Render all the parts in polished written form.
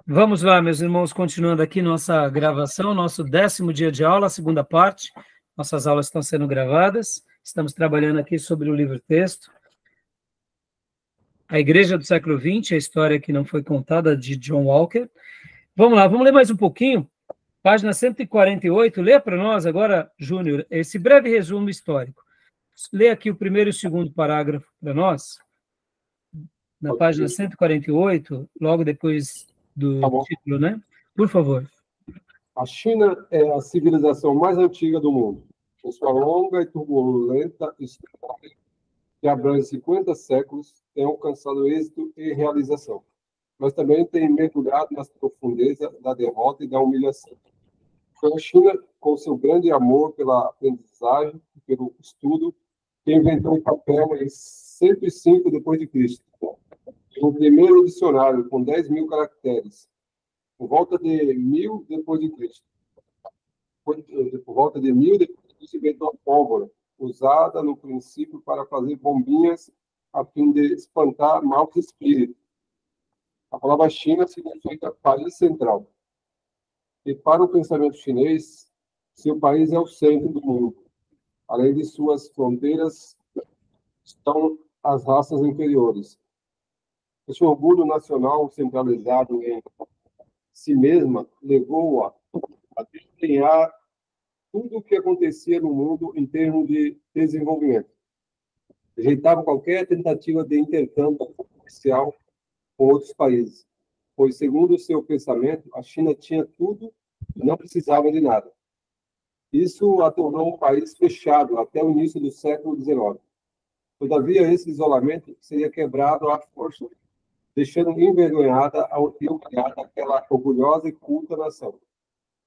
Vamos lá, meus irmãos, continuando aqui nossa gravação, nosso 10º dia de aula, a segunda parte. Nossas aulas estão sendo gravadas. Estamos trabalhando aqui sobre o livro-texto. A Igreja do século XX, a história que não foi contada, de John Walker. Vamos lá, vamos ler mais um pouquinho. Página 148, lê para nós agora, Júnior, esse breve resumo histórico. Lê aqui o primeiro e o segundo parágrafo para nós, na página 148, logo depois do título, né? Por favor. A China é a civilização mais antiga do mundo. Em sua longa e turbulenta história, que abrange 50 séculos, tem alcançado êxito e realização, mas também tem mergulhado nas profundezas da derrota e da humilhação. Foi a China, com seu grande amor pela aprendizagem e pelo estudo, que inventou o papel em 105 depois de Cristo. O primeiro dicionário com 10.000 caracteres, por volta de 1000 depois de Cristo. Por volta de 1000 depois de Cristo, inventou a pólvora, usada no princípio para fazer bombinhas a fim de espantar maus espíritos. A palavra China significa país central. E para o pensamento chinês, seu país é o centro do mundo. Além de suas fronteiras, estão as raças inferiores. Esse orgulho nacional centralizado em si mesma levou-a a desempenhar tudo o que acontecia no mundo em termos de desenvolvimento. Rejeitava qualquer tentativa de intercâmbio comercial com outros países, pois, segundo o seu pensamento, a China tinha tudo e não precisava de nada. Isso a tornou um país fechado até o início do século XIX. Todavia, esse isolamento seria quebrado à força, deixando envergonhada e humilhada aquela orgulhosa e culta nação.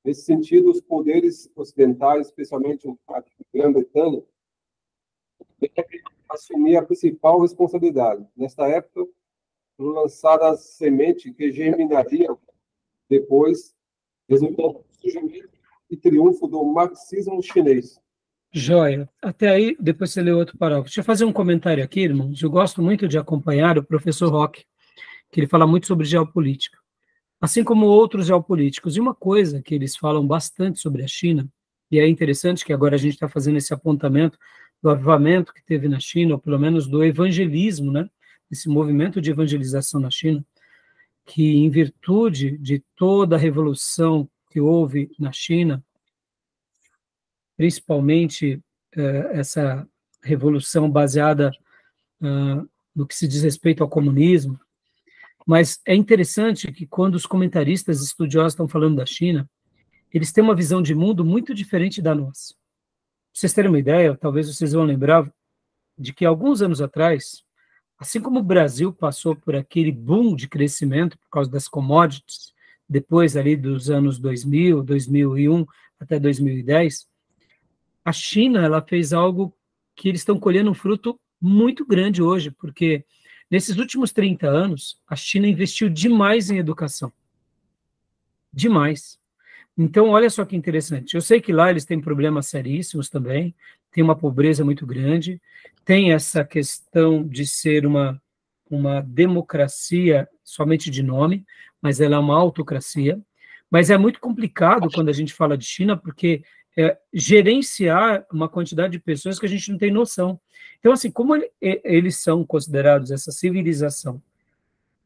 Nesse sentido, os poderes ocidentais, especialmente a Grã-Bretanha, devem assumir a principal responsabilidade. Nesta época, foram lançadas sementes que germinariam depois, resultando no surgimento e triunfo do marxismo chinês. Joia. Até aí, depois você lê outro parágrafo. Deixa eu fazer um comentário aqui, irmãos. Eu gosto muito de acompanhar o professor Roque, que ele fala muito sobre geopolítica, assim como outros geopolíticos. E uma coisa que eles falam bastante sobre a China, e é interessante que agora a gente está fazendo esse apontamento do avivamento que teve na China, ou pelo menos do evangelismo, né? Esse movimento de evangelização na China, que em virtude de toda a revolução que houve na China, principalmente essa revolução baseada no que se diz respeito ao comunismo, mas é interessante que quando os comentaristas estudiosos estão falando da China, eles têm uma visão de mundo muito diferente da nossa. Para vocês terem uma ideia, talvez vocês vão lembrar de que alguns anos atrás, assim como o Brasil passou por aquele boom de crescimento por causa das commodities, depois ali dos anos 2000, 2001 até 2010, a China ela fez algo que eles estão colhendo um fruto muito grande hoje, porque nesses últimos 30 anos, a China investiu demais em educação. Demais. Então, olha só que interessante. Eu sei que lá eles têm problemas seríssimos também, tem uma pobreza muito grande, tem essa questão de ser uma democracia somente de nome, mas ela é uma autocracia. Mas é muito complicado quando a gente fala de China, porque gerenciar uma quantidade de pessoas que a gente não tem noção. Então, assim, como eles são considerados essa civilização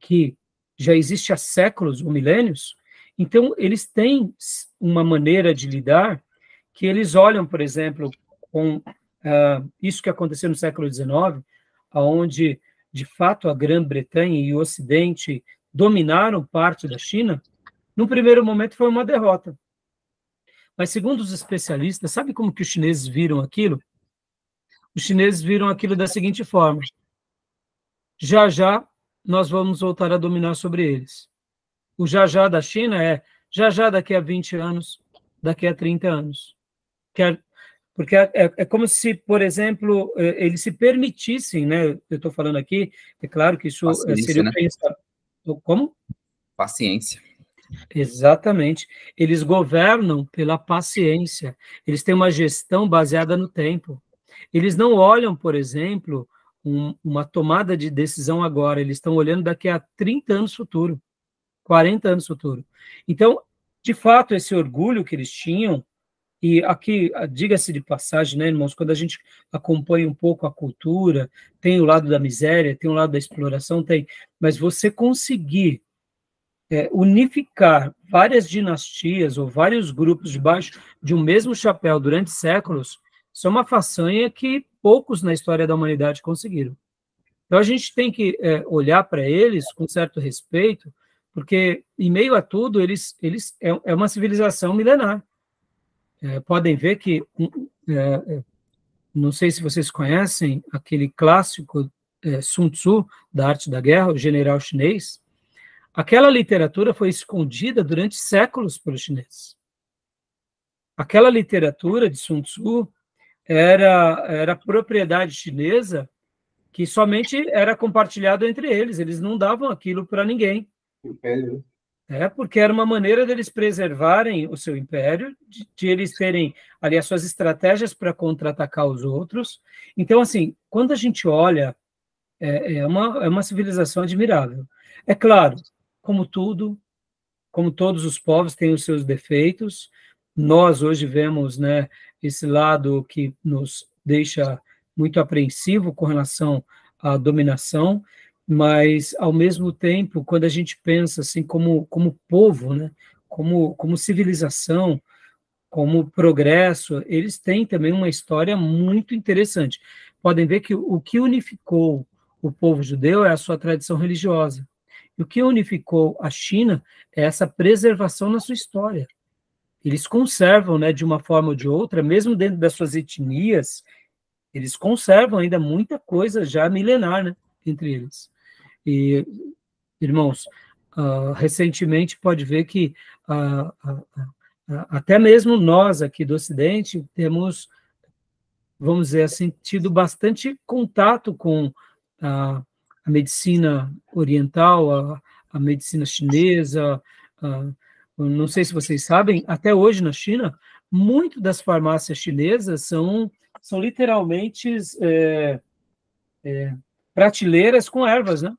que já existe há séculos ou milênios, então eles têm uma maneira de lidar que eles olham, por exemplo, com isso que aconteceu no século XIX, onde, de fato, a Grã-Bretanha e o Ocidente dominaram parte da China. No primeiro momento foi uma derrota. Mas, segundo os especialistas, sabe como que os chineses viram aquilo? Os chineses viram aquilo da seguinte forma: já já nós vamos voltar a dominar sobre eles. O já já da China é já já daqui a 20 anos, daqui a 30 anos. Porque é como se, por exemplo, eles se permitissem, né? Eu estou falando aqui, é claro que isso seria né? Como? Paciência. Exatamente. Eles governam pela paciência. Eles têm uma gestão baseada no tempo. Eles não olham, por exemplo, uma tomada de decisão agora. Eles estão olhando daqui a 30 anos futuro. 40 anos no futuro. Então, de fato, esse orgulho que eles tinham, e aqui, diga-se de passagem, né, irmãos, quando a gente acompanha um pouco a cultura, tem o lado da miséria, tem o lado da exploração, tem, mas você conseguir unificar várias dinastias ou vários grupos debaixo de um mesmo chapéu durante séculos, isso é uma façanha que poucos na história da humanidade conseguiram. Então a gente tem que olhar para eles com certo respeito, porque em meio a tudo eles é uma civilização milenar. Podem ver que não sei se vocês conhecem aquele clássico Sun Tzu da Arte da Guerra, o general chinês. Aquela literatura foi escondida durante séculos pelos chineses. Aquela literatura de Sun Tzu era propriedade chinesa que somente era compartilhado entre eles. Eles não davam aquilo para ninguém. Império. Porque era uma maneira deles preservarem o seu império, de eles terem ali as suas estratégias para contra-atacar os outros. Então, assim, quando a gente olha, é uma civilização admirável. É claro, como tudo, como todos os povos têm os seus defeitos, nós hoje vemos, né, esse lado que nos deixa muito apreensivo com relação à dominação, mas, ao mesmo tempo, quando a gente pensa assim como povo, né, como civilização, como progresso, eles têm também uma história muito interessante. Podem ver que o que unificou o povo judeu é a sua tradição religiosa. E o que unificou a China é essa preservação na sua história. Eles conservam, né, de uma forma ou de outra, mesmo dentro das suas etnias, eles conservam ainda muita coisa já milenar, né, entre eles. E, irmãos, recentemente pode ver que até mesmo nós aqui do Ocidente temos, vamos dizer assim, tido bastante contato com a medicina oriental, a medicina chinesa. Não sei se vocês sabem, até hoje na China, muito das farmácias chinesas são literalmente prateleiras com ervas, né?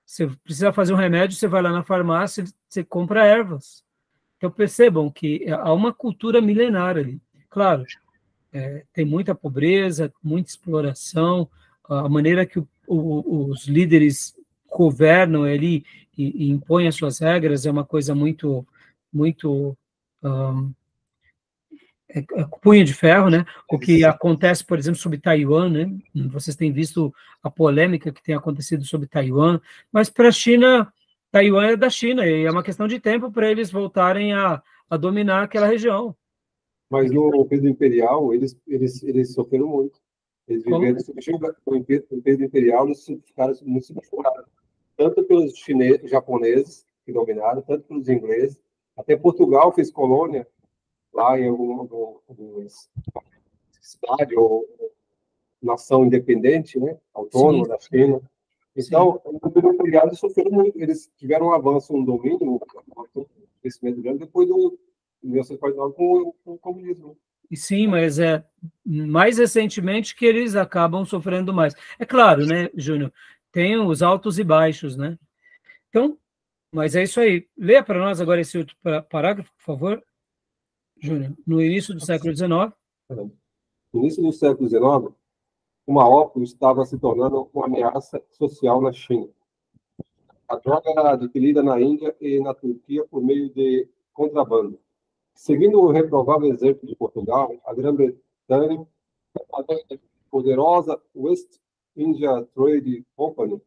Você precisa fazer um remédio, você vai lá na farmácia, você compra ervas. Então percebam que há uma cultura milenar ali. Claro, tem muita pobreza, muita exploração, a maneira que os líderes governam ali e impõem as suas regras é uma coisa muito, muito punho de ferro, né? O que acontece, por exemplo, sobre Taiwan, né? Vocês têm visto a polêmica que tem acontecido sobre Taiwan, mas para a China, Taiwan é da China e é uma questão de tempo para eles voltarem a dominar aquela região. Mas no período imperial, eles sofreram muito. Eles viveram no período imperial, eles ficaram muito subjugados, tanto pelos chineses, japoneses, que dominaram, tanto pelos ingleses. Até Portugal fez colônia lá em alguma cidade ou nação independente, né, autônoma Sim. da China. Então, no período imperial, eles sofreram muito. Eles tiveram um avanço, um domínio, um crescimento grande depois do 1949 com o comunismo. Sim, mas é mais recentemente que eles acabam sofrendo mais. É claro, né, Júnior? Tem os altos e baixos, né? Então, mas é isso aí. Leia para nós agora esse outro parágrafo, por favor, Júnior. No início do século XIX. No início do século XIX, uma ópio estava se tornando uma ameaça social na China. A droga era adquirida na Índia e na Turquia por meio de contrabando. Seguindo o reprovável exemplo de Portugal, a Grã-Bretanha, a poderosa West India Trade Company,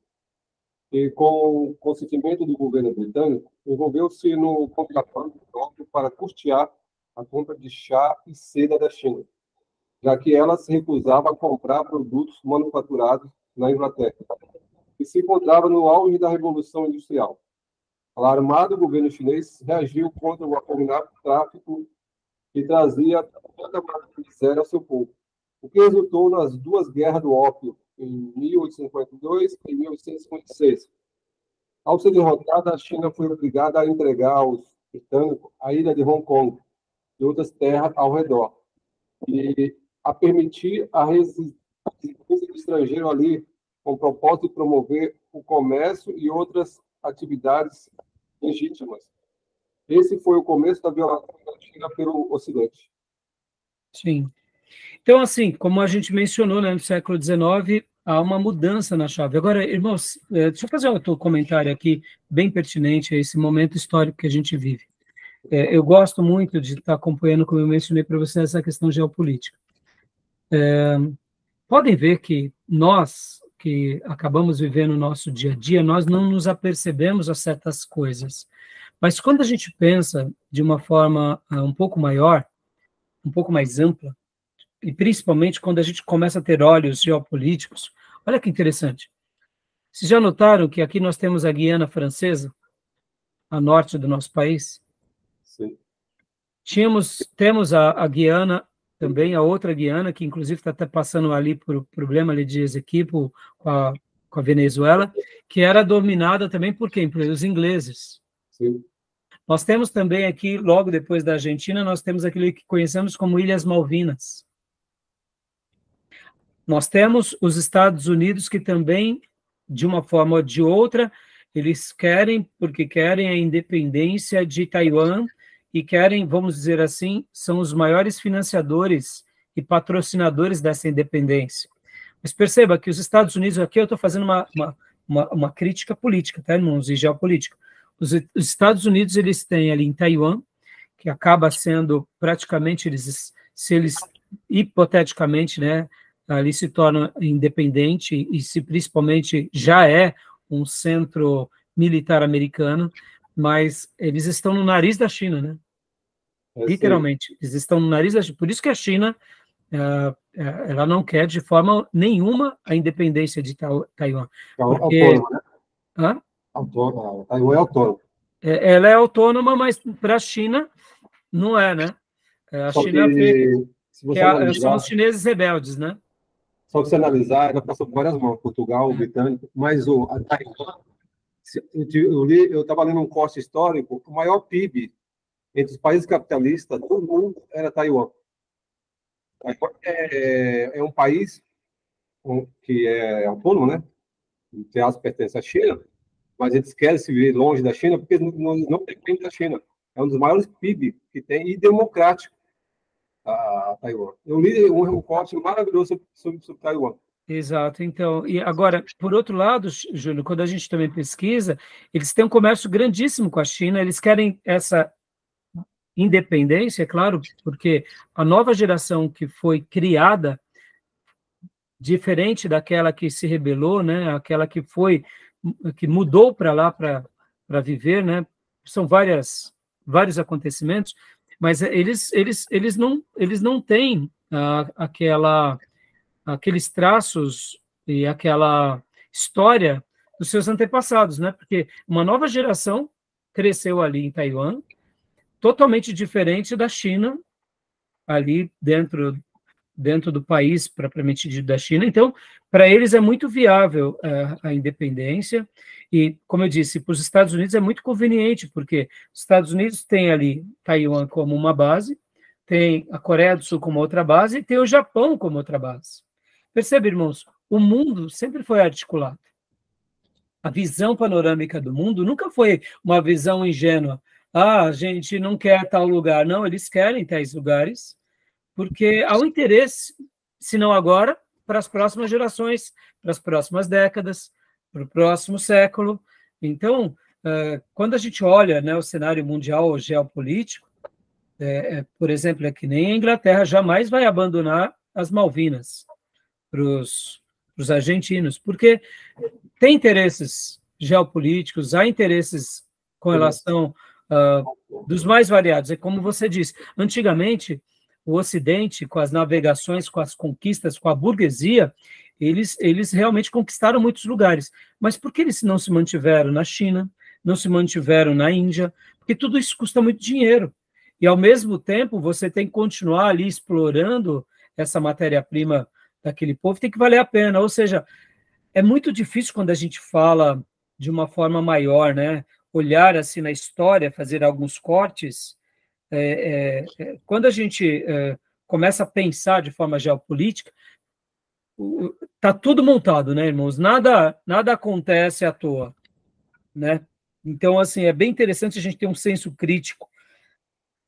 e com o consentimento do governo britânico, envolveu-se no contrabando para custear a compra de chá e seda da China, já que ela se recusava a comprar produtos manufaturados na Inglaterra, e se encontrava no auge da Revolução Industrial. Alarmado, o governo chinês reagiu contra o abominável tráfico que trazia tanta miséria ao seu povo, o que resultou nas duas guerras do ópio, em 1852 e 1856. Ao ser derrotada, a China foi obrigada a entregar aos britânicos a ilha de Hong Kong e outras terras ao redor, e a permitir a residência do estrangeiro ali, com o propósito de promover o comércio e outras atividades legítimas. Esse foi o começo da violação da China pelo Ocidente. Sim. Então, assim, como a gente mencionou, né, no século XIX, há uma mudança na chave. Agora, irmãos, deixa eu fazer outro comentário aqui, bem pertinente a esse momento histórico que a gente vive. Eu gosto muito de estar acompanhando, como eu mencionei para vocês, essa questão geopolítica. Podem ver que nós, que acabamos vivendo o nosso dia a dia, nós não nos apercebemos a certas coisas. Mas quando a gente pensa de uma forma um pouco maior, um pouco mais ampla, e principalmente quando a gente começa a ter olhos geopolíticos, olha que interessante. Vocês já notaram que aqui nós temos a Guiana Francesa, a norte do nosso país? Sim. Temos a Guiana, também a outra Guiana, que inclusive está até passando ali por problema ali de Esequibo com a Venezuela, que era dominada também por quem? Pelos ingleses. Sim. Nós temos também aqui, logo depois da Argentina, nós temos aquilo que conhecemos como Ilhas Malvinas. Nós temos os Estados Unidos que também, de uma forma ou de outra, eles querem, porque querem a independência de Taiwan e querem, vamos dizer assim, são os maiores financiadores e patrocinadores dessa independência. Mas perceba que os Estados Unidos, aqui eu estou fazendo uma crítica política, tá, irmãos, e geopolítica. Os Estados Unidos, eles têm ali em Taiwan, que acaba sendo praticamente, se eles hipoteticamente, né, ali se torna independente e se principalmente já é um centro militar americano, mas eles estão no nariz da China, né? Literalmente, eles estão no nariz da China. Por isso que a China ela não quer de forma nenhuma a independência de Taiwan. Porque... Autônoma, né? Hã? Autônoma. Taiwan é autônoma. Ela é autônoma, mas para a China não é, né? A Só China são os chineses rebeldes, né? Só que se analisar, ela passou por várias mãos, Portugal, britânico, mas a Taiwan, eu estava lendo um corte histórico, o maior PIB entre os países capitalistas do mundo era Taiwan. Taiwan é um país que é autônomo, né? Entre aspas, pertence à China, mas eles querem se ver longe da China porque não depende da China. É um dos maiores PIB que tem e democrático. A Taiwan. Eu li um corte maravilhoso sobre Taiwan. Exato. Então, e agora, por outro lado, Júlio, quando a gente também pesquisa, eles têm um comércio grandíssimo com a China, eles querem essa independência, é claro, porque a nova geração que foi criada, diferente daquela que se rebelou, né, aquela que mudou para lá para viver, né, são vários acontecimentos, mas eles não têm aqueles traços e aquela história dos seus antepassados, né? Porque uma nova geração cresceu ali em Taiwan, totalmente diferente da China, ali dentro do país propriamente dito da China. Então, para eles é muito viável a independência e, como eu disse, para os Estados Unidos é muito conveniente, porque os Estados Unidos têm ali Taiwan como uma base, tem a Coreia do Sul como outra base e tem o Japão como outra base. Percebe, irmãos? O mundo sempre foi articulado. A visão panorâmica do mundo nunca foi uma visão ingênua. A gente não quer tal lugar. Não, eles querem tais lugares, porque há um interesse, se não agora, para as próximas gerações, para as próximas décadas, para o próximo século. Então, quando a gente olha, né, o cenário mundial geopolítico, por exemplo, é que nem a Inglaterra jamais vai abandonar as Malvinas para os argentinos, porque tem interesses geopolíticos, há interesses com relação dos mais variados. É como você disse, antigamente, o Ocidente, com as navegações, com as conquistas, com a burguesia, eles realmente conquistaram muitos lugares. Mas por que eles não se mantiveram na China, não se mantiveram na Índia? Porque tudo isso custa muito dinheiro. E, ao mesmo tempo, você tem que continuar ali explorando essa matéria-prima daquele povo, tem que valer a pena. Ou seja, é muito difícil quando a gente fala de uma forma maior, né? Olhar assim na história, fazer alguns cortes. Quando a gente começa a pensar de forma geopolítica, está tudo montado, né, irmãos? Nada acontece à toa, né? Então, assim, é bem interessante a gente ter um senso crítico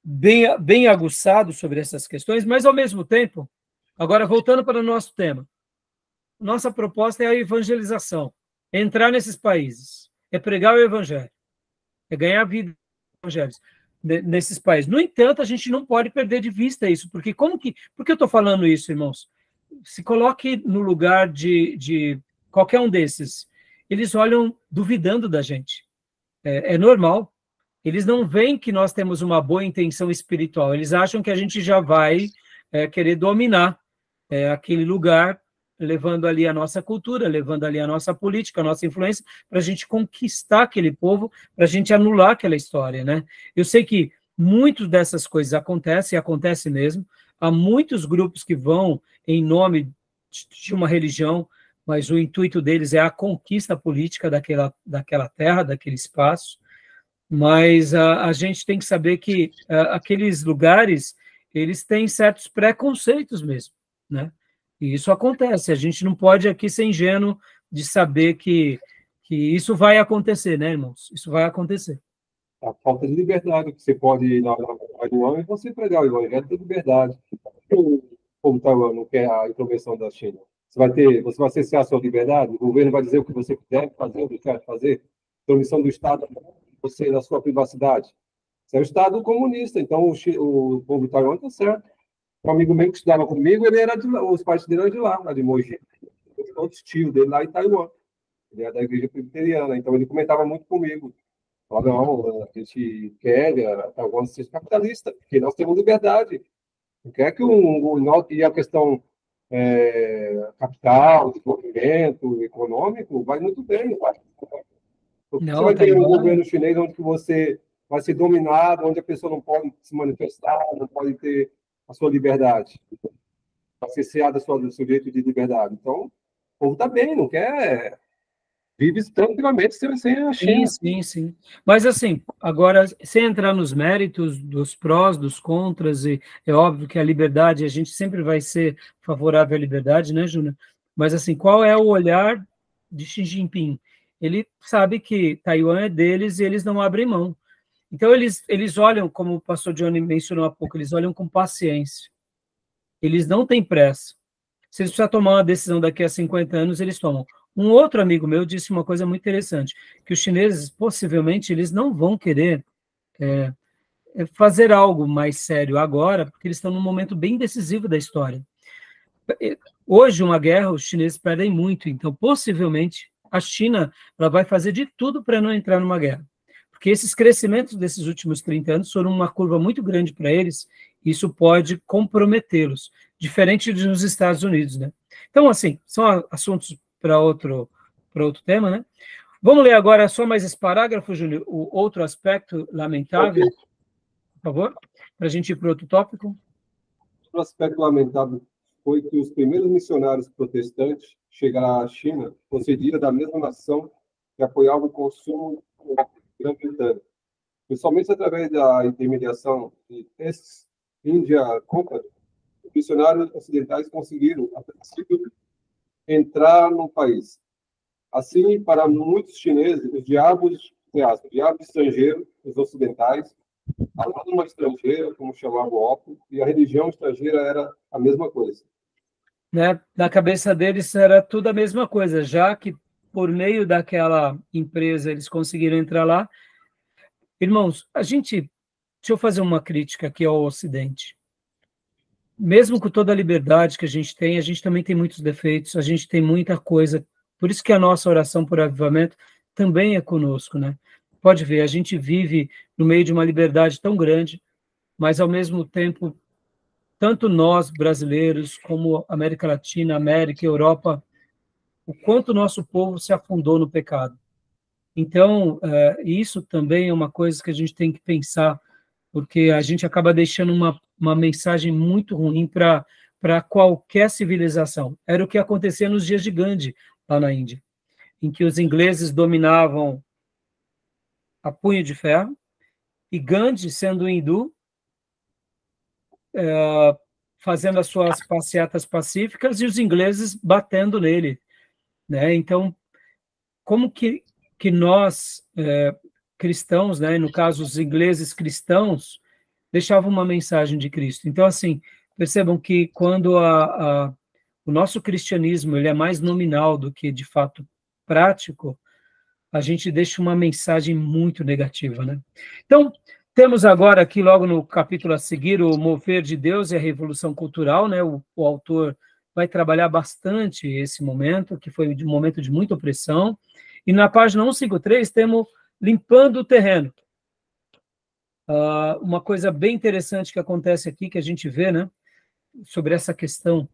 bem aguçado sobre essas questões, mas, ao mesmo tempo, agora voltando para o nosso tema, nossa proposta é a evangelização, é entrar nesses países, é pregar o evangelho, é ganhar vida evangelhos nesses países. No entanto, a gente não pode perder de vista isso, porque por que eu estou falando isso, irmãos? Se coloque no lugar de qualquer um desses, eles olham duvidando da gente. É normal. Eles não veem que nós temos uma boa intenção espiritual, eles acham que a gente já vai querer dominar aquele lugar, levando ali a nossa cultura, levando ali a nossa política, a nossa influência, para a gente conquistar aquele povo, para a gente anular aquela história, né? Eu sei que muitas dessas coisas acontecem, e acontece mesmo, há muitos grupos que vão em nome de uma religião, mas o intuito deles é a conquista política daquela terra, daquele espaço, mas a gente tem que saber que aqueles lugares, eles têm certos preconceitos mesmo, né? E isso acontece, a gente não pode aqui ser ingênuo de saber que isso vai acontecer, né, irmãos? Isso vai acontecer. A falta de liberdade, que você pode ir na Taiwan e você pregar o evangelho de liberdade. O povo Taiwan não quer a intervenção da China. Você vai cessar a sua liberdade, o governo vai dizer o que você deve fazer, o que quer fazer. Permissão do Estado, você na sua privacidade. Isso é o Estado comunista, então o povo de Taiwan está certo. Um amigo meu que estudava comigo, ele era os pais dele eram de lá de Mogi. Outros tios dele lá em Taiwan. Ele era da igreja presbiteriana, então ele comentava muito comigo. Falava, não, a gente quer Taiwan seja capitalista, porque nós temos liberdade. Não quer que e a questão capital, desenvolvimento econômico, vai muito bem. Porque você vai ter um governo chinês onde que você vai ser dominado, onde a pessoa não pode se manifestar, não pode ter a sua liberdade, vai ser ceada do seu direito de liberdade. Então, o povo está bem, não quer... Vive tranquilamente sem a China. Sim. Mas, assim, agora, sem entrar nos méritos dos prós, dos contras, e é óbvio que a liberdade, a gente sempre vai ser favorável à liberdade, né, Júnior? Mas, assim, qual é o olhar de Xi Jinping? Ele sabe que Taiwan é deles e eles não abrem mão. Então, eles olham, como o pastor Johnny mencionou há pouco, eles olham com paciência. Eles não têm pressa. Se eles precisarem tomar uma decisão daqui a 50 anos, eles tomam. Um outro amigo meu disse uma coisa muito interessante, que os chineses, possivelmente, eles não vão querer fazer algo mais sério agora, porque eles estão num momento bem decisivo da história. Hoje, uma guerra, os chineses perdem muito, então, possivelmente, a China ela vai fazer de tudo para não entrar numa guerra. Porque esses crescimentos desses últimos 30 anos foram uma curva muito grande para eles, e isso pode comprometê-los, diferente dos Estados Unidos, né? Então, assim, são assuntos para outro tema, né? Vamos ler agora só mais esse parágrafo, Júlio, o outro aspecto lamentável, por favor, para a gente ir para outro tópico. O aspecto lamentável foi que os primeiros missionários protestantes chegaram à China procediam da mesma nação que apoiava o consumo da Grã-Bretanha. Principalmente através da intermediação de East India Company, os missionários ocidentais conseguiram, a princípio, entrar no país. Assim, para muitos chineses, os diabos estrangeiros, os ocidentais, a língua estrangeira, como chamava o ópio, e a religião estrangeira era a mesma coisa. Né? Na cabeça deles era tudo a mesma coisa, já que por meio daquela empresa eles conseguiram entrar lá. Irmãos, deixa eu fazer uma crítica aqui ao Ocidente. Mesmo com toda a liberdade que a gente também tem muitos defeitos, a gente tem muita coisa. Por isso que a nossa oração por avivamento também é conosco, né? Pode ver, a gente vive no meio de uma liberdade tão grande, mas ao mesmo tempo, tanto nós brasileiros, como América Latina, América, Europa, o quanto o nosso povo se afundou no pecado. Então, isso também é uma coisa que a gente tem que pensar, porque a gente acaba deixando uma mensagem muito ruim para qualquer civilização. Era o que acontecia nos dias de Gandhi, lá na Índia, em que os ingleses dominavam a punho de ferro, e Gandhi, sendo hindu, fazendo as suas passeatas pacíficas, e os ingleses batendo nele, né? Então, como que nós cristãos, né, no caso os ingleses cristãos, deixavam uma mensagem de Cristo. Então, assim, percebam que quando o nosso cristianismo ele é mais nominal do que, de fato, prático, a gente deixa uma mensagem muito negativa, né? Então, temos agora aqui, logo no capítulo a seguir, o mover de Deus e a revolução cultural, né? O autor vai trabalhar bastante esse momento, que foi um momento de muita opressão. E na página 153 temos limpando o terreno. Uma coisa bem interessante que acontece aqui, que a gente vê, né? Sobre essa questão,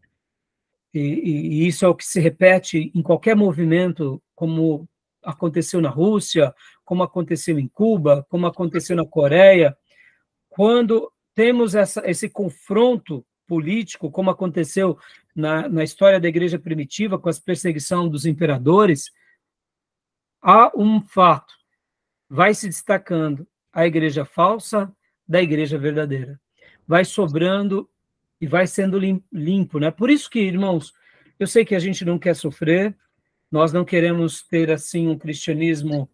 e isso é o que se repete em qualquer movimento, como aconteceu na Rússia, como aconteceu em Cuba, como aconteceu na Coreia, quando temos esse confronto político, como aconteceu na história da igreja primitiva, com a perseguição dos imperadores, há um fato, vai se destacando a igreja falsa da igreja verdadeira, vai sobrando e vai sendo limpo, né? Por isso que, irmãos, eu sei que a gente não quer sofrer, nós não queremos ter, assim, um cristianismo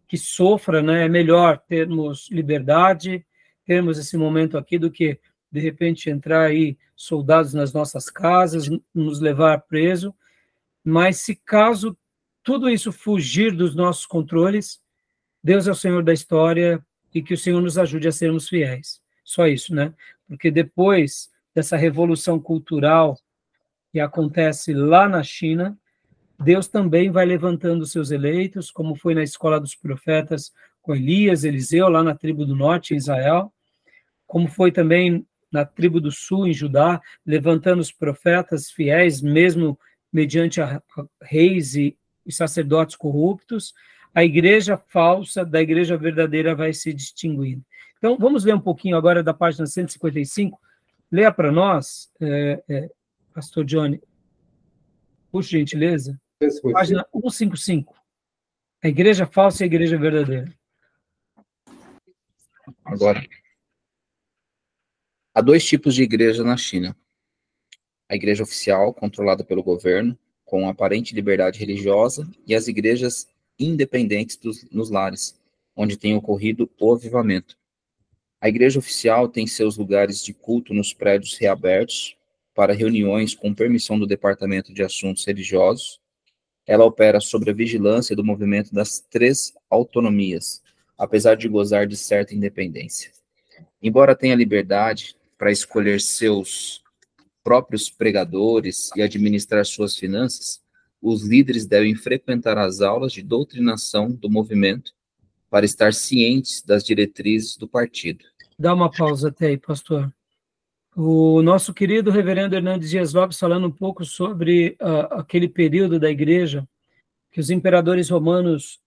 que sofra, né? É melhor termos liberdade, termos esse momento aqui, do que, de repente, entrar aí soldados nas nossas casas, nos levar preso. Mas se caso tudo isso fugir dos nossos controles, Deus é o Senhor da história e que o Senhor nos ajude a sermos fiéis. Só isso, né? Porque depois dessa revolução cultural que acontece lá na China, Deus também vai levantando os seus eleitos, como foi na escola dos profetas com Elias, Eliseu, lá na tribo do norte, em Israel, como foi também na tribo do sul, em Judá, levantando os profetas fiéis, mesmo mediante a reis e sacerdotes corruptos. A igreja falsa da igreja verdadeira vai se distinguindo. Então, vamos ler um pouquinho agora da página 155. Leia para nós, pastor Johnny, por gentileza. Página 155. A igreja falsa e a igreja verdadeira. Agora, há dois tipos de igreja na China. A igreja oficial, controlada pelo governo, com aparente liberdade religiosa, e as igrejas independentes nos lares, onde tem ocorrido o avivamento. A igreja oficial tem seus lugares de culto nos prédios reabertos para reuniões com permissão do Departamento de Assuntos Religiosos. Ela opera sob a vigilância do movimento das três autonomias, apesar de gozar de certa independência. Embora tenha liberdade para escolher seus próprios pregadores e administrar suas finanças, os líderes devem frequentar as aulas de doutrinação do movimento para estar cientes das diretrizes do partido. Dá uma pausa até aí, pastor. O nosso querido reverendo Hernandes Dias Lopes falando um pouco sobre aquele período da igreja que os imperadores romanos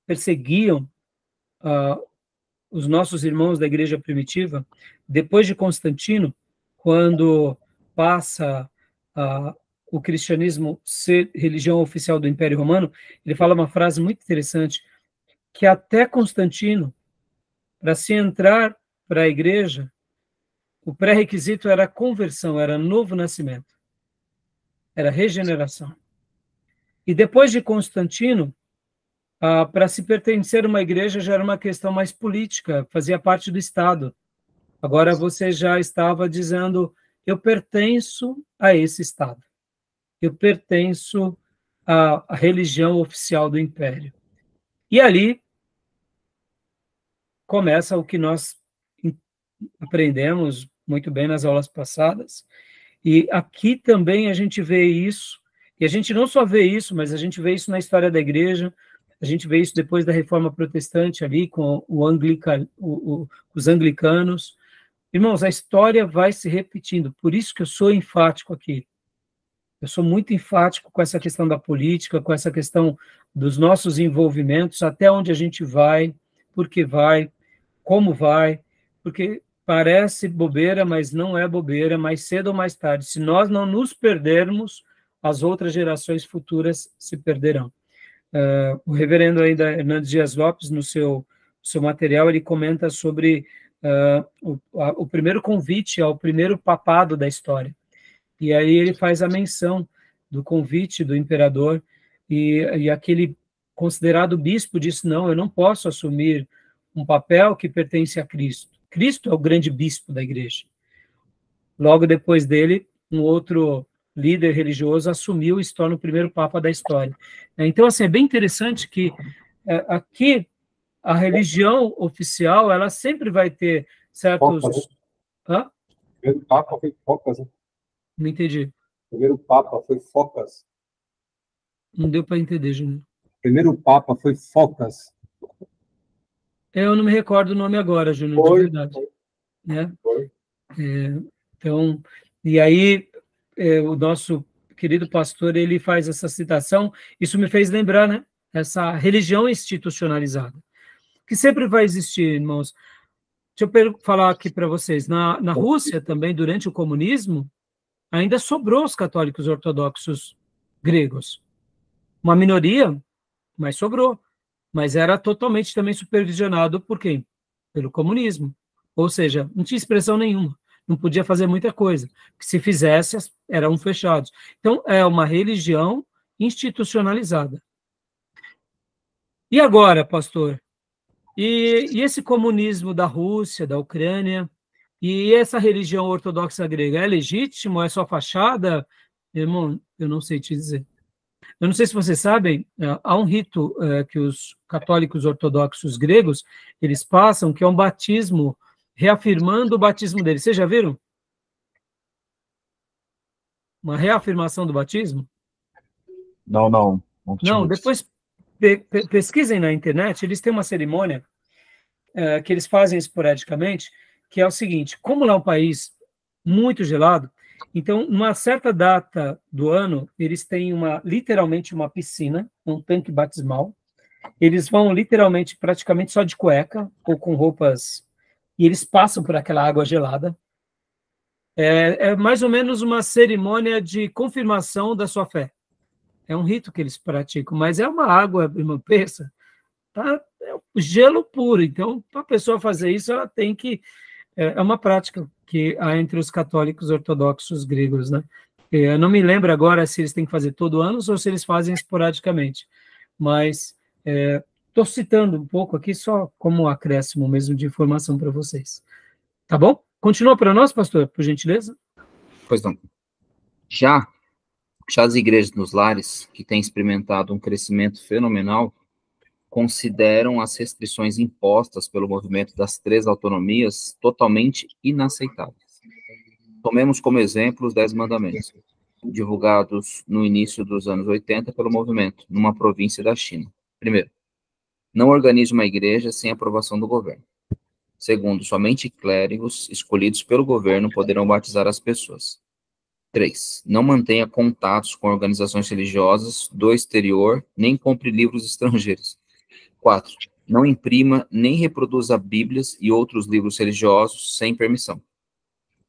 perseguiam os nossos irmãos da igreja primitiva. Depois de Constantino, quando passa o cristianismo ser religião oficial do Império Romano, ele fala uma frase muito interessante, que até Constantino, para se entrar para a igreja, o pré-requisito era conversão, era novo nascimento, era regeneração. E depois de Constantino, para se pertencer a uma igreja já era uma questão mais política, fazia parte do Estado. Agora você já estava dizendo, eu pertenço a esse Estado, eu pertenço à religião oficial do Império. E ali começa o que nós aprendemos muito bem nas aulas passadas, e aqui também a gente vê isso, e a gente não só vê isso, mas a gente vê isso na história da igreja, a gente vê isso depois da Reforma Protestante ali, com os anglicanos. Irmãos, a história vai se repetindo, por isso que eu sou enfático aqui. Eu sou muito enfático com essa questão da política, com essa questão dos nossos envolvimentos, até onde a gente vai, por que vai, como vai, porque parece bobeira, mas não é bobeira, mais cedo ou mais tarde. Se nós não nos perdermos, as outras gerações futuras se perderão. O reverendo ainda Hernandes Dias Lopes, no seu material, ele comenta sobre o primeiro convite ao primeiro papado da história. E aí ele faz a menção do convite do imperador e aquele considerado bispo, disse, não, eu não posso assumir um papel que pertence a Cristo. Cristo é o grande bispo da igreja. Logo depois dele, um outro líder religioso assumiu e se torna o primeiro papa da história. Então, assim, é bem interessante que aqui a religião oficial, ela sempre vai ter certos... Focas, né? Hã? O primeiro papa foi Focas, né? Não entendi. O primeiro papa foi Focas. Não deu para entender, Júnior. O primeiro papa foi Focas. Eu não me recordo o nome agora, Júnior, de verdade. Né? Foi. Então, e aí o nosso querido pastor, ele faz essa citação, isso me fez lembrar, né? Essa religião institucionalizada, que sempre vai existir, irmãos. Deixa eu falar aqui para vocês, na Rússia também, durante o comunismo, ainda sobrou os católicos ortodoxos gregos. Uma minoria, mas sobrou. Mas era totalmente também supervisionado por quem? Pelo comunismo. Ou seja, não tinha expressão nenhuma, não podia fazer muita coisa. Se fizesse, eram fechados. Então, é uma religião institucionalizada. E agora, pastor? E esse comunismo da Rússia, da Ucrânia, e essa religião ortodoxa grega, é legítimo? É só fachada? Irmão, eu não sei te dizer. Eu não sei se vocês sabem, há um rito que os católicos ortodoxos gregos, eles passam, que é um batismo, reafirmando o batismo deles. Vocês já viram? Uma reafirmação do batismo? Não. Não, depois pesquisem na internet, eles têm uma cerimônia que eles fazem esporadicamente, que é o seguinte, como lá é um país muito gelado, então, numa certa data do ano, eles têm literalmente uma piscina, um tanque batismal. Eles vão literalmente, praticamente só de cueca ou com roupas, e eles passam por aquela água gelada. É mais ou menos uma cerimônia de confirmação da sua fé. É um rito que eles praticam, mas é uma água, irmão, pensa, tá? É gelo puro. Então, para a pessoa fazer isso, ela tem que... É uma prática que há entre os católicos ortodoxos gregos, né? Eu não me lembro agora se eles têm que fazer todo ano ou se eles fazem esporadicamente, mas estou citando um pouco aqui só como um acréscimo mesmo de informação para vocês. Tá bom? Continua para nós, pastor, por gentileza? Pois não. Já as igrejas nos lares, que têm experimentado um crescimento fenomenal, consideram as restrições impostas pelo movimento das 3 autonomias totalmente inaceitáveis. Tomemos como exemplo os 10 mandamentos, divulgados no início dos anos 80 pelo movimento, numa província da China. Primeiro, não organize uma igreja sem aprovação do governo. Segundo, somente clérigos escolhidos pelo governo poderão batizar as pessoas. 3. Não mantenha contatos com organizações religiosas do exterior, nem compre livros estrangeiros. 4. Não imprima nem reproduza Bíblias e outros livros religiosos sem permissão.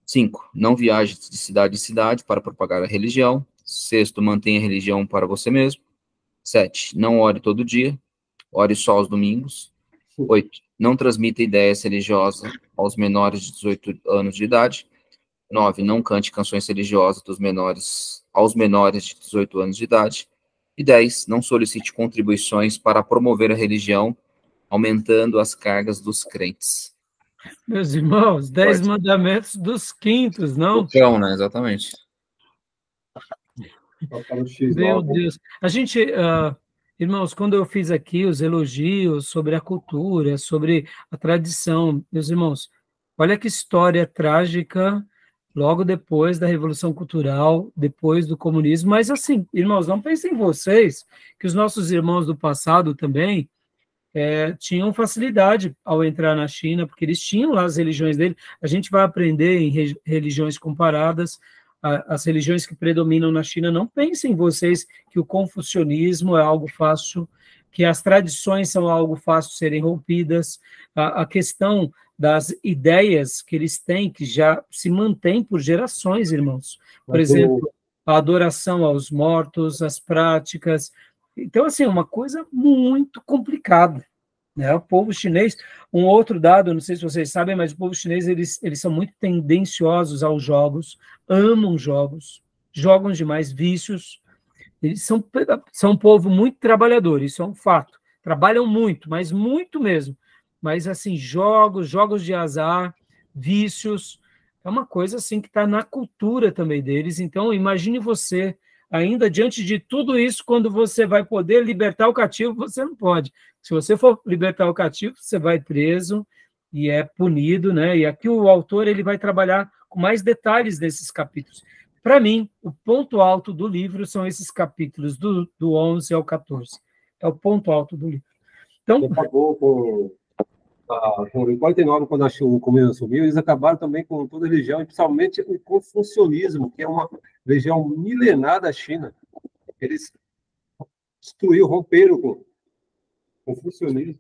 5. Não viaje de cidade em cidade para propagar a religião. 6. Mantenha a religião para você mesmo. 7. Não ore todo dia. Ore só aos domingos. 8. Não transmita ideias religiosas aos menores de 18 anos de idade. 9. Não cante canções religiosas aos menores de 18 anos de idade. E 10. Não solicite contribuições para promover a religião, aumentando as cargas dos crentes. Meus irmãos, 10 mandamentos dos quintos, não? O cão, né? Exatamente. Meu Deus. A gente, irmãos, quando eu fiz aqui os elogios sobre a cultura, sobre a tradição, meus irmãos, olha que história trágica logo depois da Revolução Cultural, depois do comunismo, mas assim, irmãos, não pensem em vocês que os nossos irmãos do passado também tinham facilidade ao entrar na China, porque eles tinham lá as religiões dele. A gente vai aprender em religiões comparadas, as religiões que predominam na China. Não pensem vocês que o confucionismo é algo fácil, que as tradições são algo fácil de serem rompidas, a questão das ideias que eles têm, que já se mantém por gerações, irmãos. Por exemplo, a adoração aos mortos, as práticas. Então, assim, é uma coisa muito complicada, né? O povo chinês, um outro dado, não sei se vocês sabem, mas o povo chinês, eles são muito tendenciosos aos jogos, amam jogos, jogam demais, vícios. Eles são um povo muito trabalhador, isso é um fato. Trabalham muito, mas muito mesmo. Mas, assim, jogos de azar, vícios, é uma coisa assim que está na cultura também deles. Então, imagine você, ainda diante de tudo isso, quando você vai poder libertar o cativo, você não pode. Se você for libertar o cativo, você vai preso e é punido, né? E aqui o autor ele vai trabalhar com mais detalhes desses capítulos. Para mim, o ponto alto do livro são esses capítulos, do 11 ao 14. É o ponto alto do livro. Então, acabou com 49, quando o comunismo assumiu, eles acabaram também com toda a religião, e principalmente o confucionismo, que é uma religião milenar da China. Eles romperam com o confucionismo.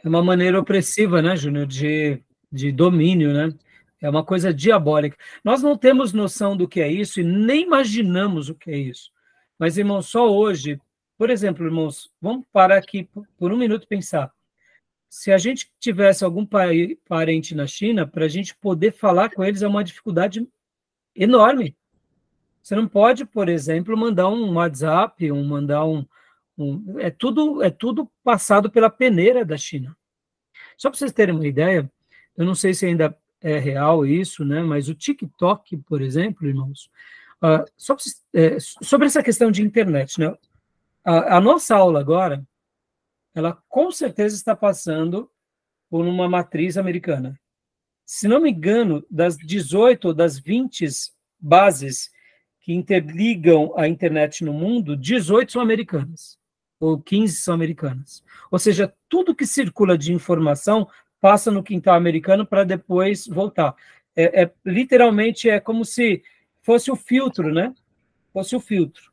É uma maneira opressiva, né, Júnior, de domínio, né? É uma coisa diabólica. Nós não temos noção do que é isso e nem imaginamos o que é isso. Mas, irmãos, só hoje, por exemplo, irmãos, vamos parar aqui por um minuto e pensar. Se a gente tivesse algum parente na China, para a gente poder falar com eles é uma dificuldade enorme. Você não pode, por exemplo, mandar um WhatsApp, é tudo passado pela peneira da China. Só para vocês terem uma ideia, eu não sei se ainda é real isso, né? Mas o TikTok, por exemplo, irmãos, sobre essa questão de internet, né? A nossa aula agora, ela com certeza está passando por uma matriz americana. Se não me engano, das 18 ou das 20 bases que interligam a internet no mundo, 18 são americanas, ou 15 são americanas. Ou seja, tudo que circula de informação passa no quintal americano para depois voltar. Literalmente é como se fosse o filtro, né? Fosse o filtro.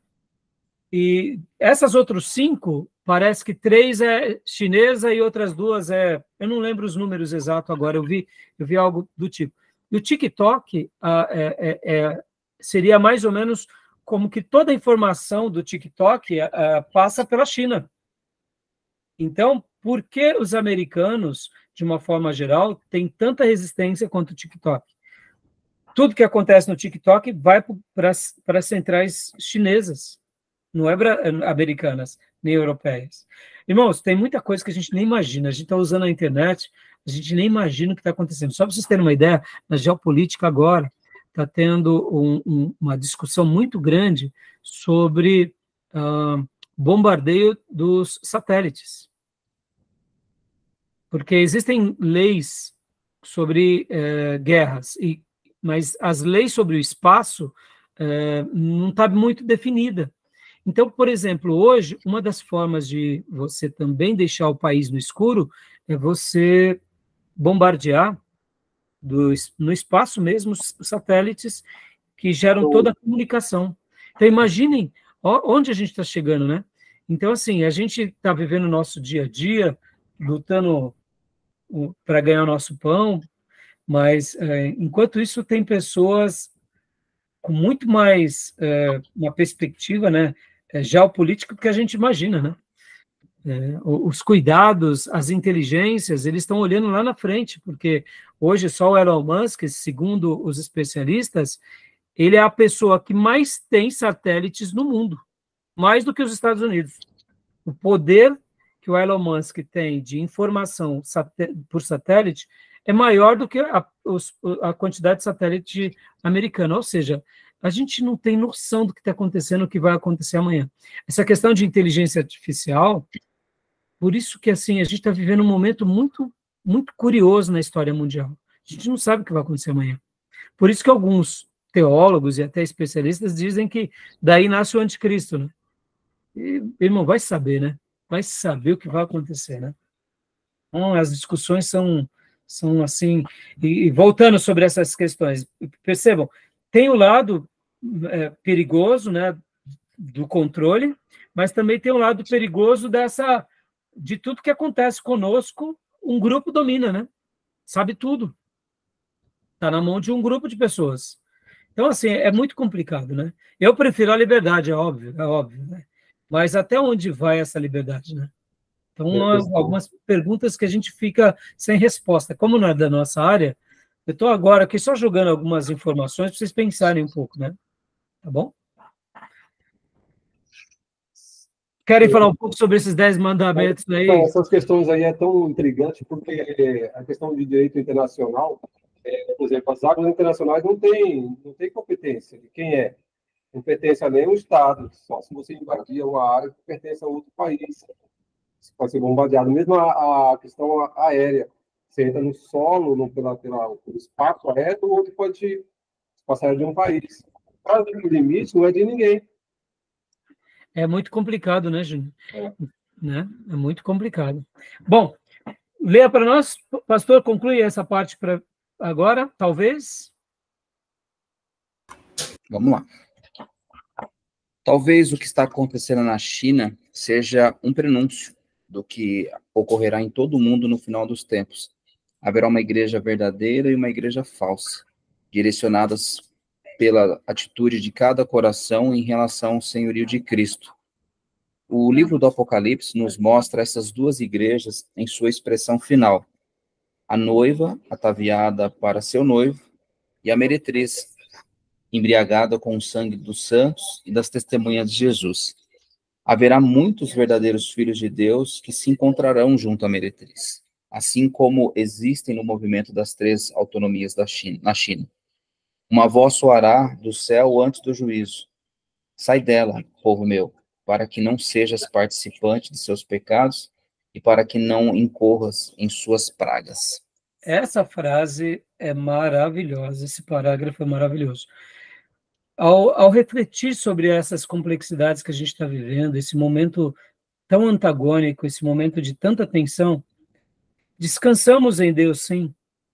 E essas outras 5, parece que 3 é chinesa e outras 2 eu não lembro os números exatos agora, eu vi algo do tipo. E o TikTok seria mais ou menos como que toda a informação do TikTok passa pela China. Então, por que os americanos, de uma forma geral, têm tanta resistência quanto o TikTok? Tudo que acontece no TikTok vai para as centrais chinesas. Não é americanas, nem europeias. Irmãos, tem muita coisa que a gente nem imagina. A gente está usando a internet, a gente nem imagina o que está acontecendo. Só para vocês terem uma ideia, na geopolítica agora está tendo uma discussão muito grande sobre bombardeio dos satélites. Porque existem leis sobre guerras, mas as leis sobre o espaço não está muito definida. Então, por exemplo, hoje, uma das formas de você também deixar o país no escuro é você bombardear no espaço mesmo os satélites que geram toda a comunicação. Então, imaginem onde a gente está chegando, né? Então, assim, a gente está vivendo o nosso dia a dia, lutando para ganhar o nosso pão, mas, enquanto isso, tem pessoas com muito mais uma perspectiva, né, geopolítica do que a gente imagina, né? Os cuidados, as inteligências, eles estão olhando lá na frente, porque hoje só o Elon Musk, segundo os especialistas, ele é a pessoa que mais tem satélites no mundo, mais do que os Estados Unidos. O poder que o Elon Musk tem de informação por satélite é maior do que a quantidade de satélite americana, ou seja, a gente não tem noção do que está acontecendo, o que vai acontecer amanhã. Essa questão de inteligência artificial, por isso que assim a gente está vivendo um momento muito, muito curioso na história mundial. A gente não sabe o que vai acontecer amanhã. Por isso que alguns teólogos e até especialistas dizem que daí nasce o anticristo, né? E, irmão, vai saber, né? Vai saber o que vai acontecer, né? Então, as discussões são assim, e voltando sobre essas questões, percebam, tem o lado perigoso, né, do controle, mas também tem o lado perigoso de tudo que acontece conosco, um grupo domina, né? Sabe tudo. Está na mão de um grupo de pessoas. Então, assim, é muito complicado, né? Eu prefiro a liberdade, é óbvio, né? Mas até onde vai essa liberdade, né? Então, algumas perguntas que a gente fica sem resposta. Como não é da nossa área, eu estou agora aqui só jogando algumas informações para vocês pensarem um pouco, né? Tá bom? Querem falar um pouco sobre esses 10 mandamentos aí? Essas questões aí é tão intrigante, porque a questão de direito internacional, por exemplo, as águas internacionais não tem competência de quem é. Não pertence a nenhum Estado, só se você invadir uma área que pertence a outro país. Você pode ser bombardeado. Mesmo a questão aérea, você entra no solo, pelo espaço aéreo, o outro pode passar de um país. O limite não é de ninguém. É muito complicado, né, Júnior? Né? É muito complicado. Bom, leia para nós, pastor, conclui essa parte para agora, talvez. Vamos lá. Talvez o que está acontecendo na China seja um prenúncio do que ocorrerá em todo o mundo no final dos tempos. Haverá uma igreja verdadeira e uma igreja falsa, direcionadas pela atitude de cada coração em relação ao senhorio de Cristo. O livro do Apocalipse nos mostra essas duas igrejas em sua expressão final. A noiva, ataviada para seu noivo, e a meretriz, embriagada com o sangue dos santos e das testemunhas de Jesus. Haverá muitos verdadeiros filhos de Deus que se encontrarão junto à meretriz, assim como existem no movimento das 3 autonomias na China. Uma voz soará do céu antes do juízo. Sai dela, povo meu, para que não sejas participante de seus pecados e para que não incorras em suas pragas. Essa frase é maravilhosa, esse parágrafo é maravilhoso. Ao refletir sobre essas complexidades que a gente está vivendo, esse momento tão antagônico, esse momento de tanta tensão, descansamos em Deus, sim,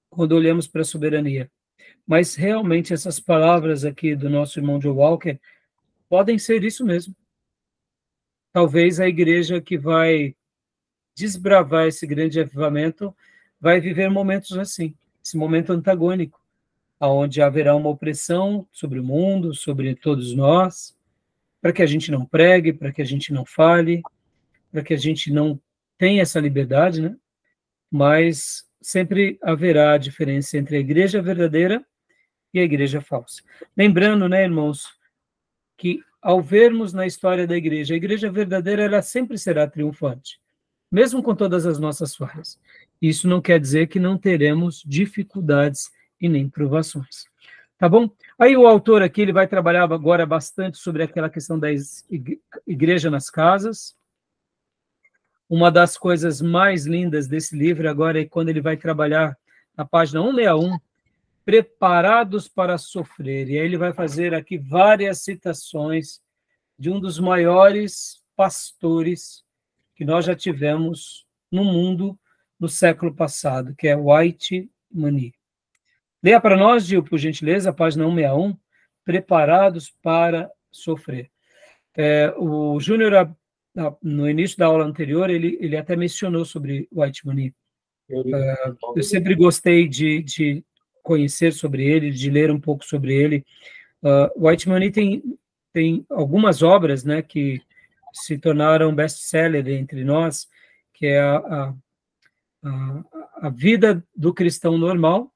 quando olhamos para a soberania. Mas realmente essas palavras aqui do nosso irmão Joe Walker podem ser isso mesmo. Talvez a igreja que vai desbravar esse grande avivamento vai viver momentos assim, esse momento antagônico, onde haverá uma opressão sobre o mundo, sobre todos nós, para que a gente não pregue, para que a gente não fale, para que a gente não tenha essa liberdade, né? Mas sempre haverá a diferença entre a igreja verdadeira e a igreja falsa. Lembrando, né, irmãos, que ao vermos na história da igreja, a igreja verdadeira ela sempre será triunfante, mesmo com todas as nossas falhas. Isso não quer dizer que não teremos dificuldades e nem provações. Tá bom? Aí o autor aqui ele vai trabalhar agora bastante sobre aquela questão da igreja nas casas. Uma das coisas mais lindas desse livro agora é quando ele vai trabalhar na página 161, preparados para sofrer. E aí ele vai fazer aqui várias citações de um dos maiores pastores que nós já tivemos no mundo no século passado, que é White Money. Leia para nós, Gil, por gentileza, a página 161, preparados para sofrer. O Júnior, no início da aula anterior, ele até mencionou sobre White Money. Eu sempre gostei de conhecer sobre ele, de ler um pouco sobre ele. White Money tem algumas obras, né, que se tornaram best-seller entre nós, que é a vida do cristão normal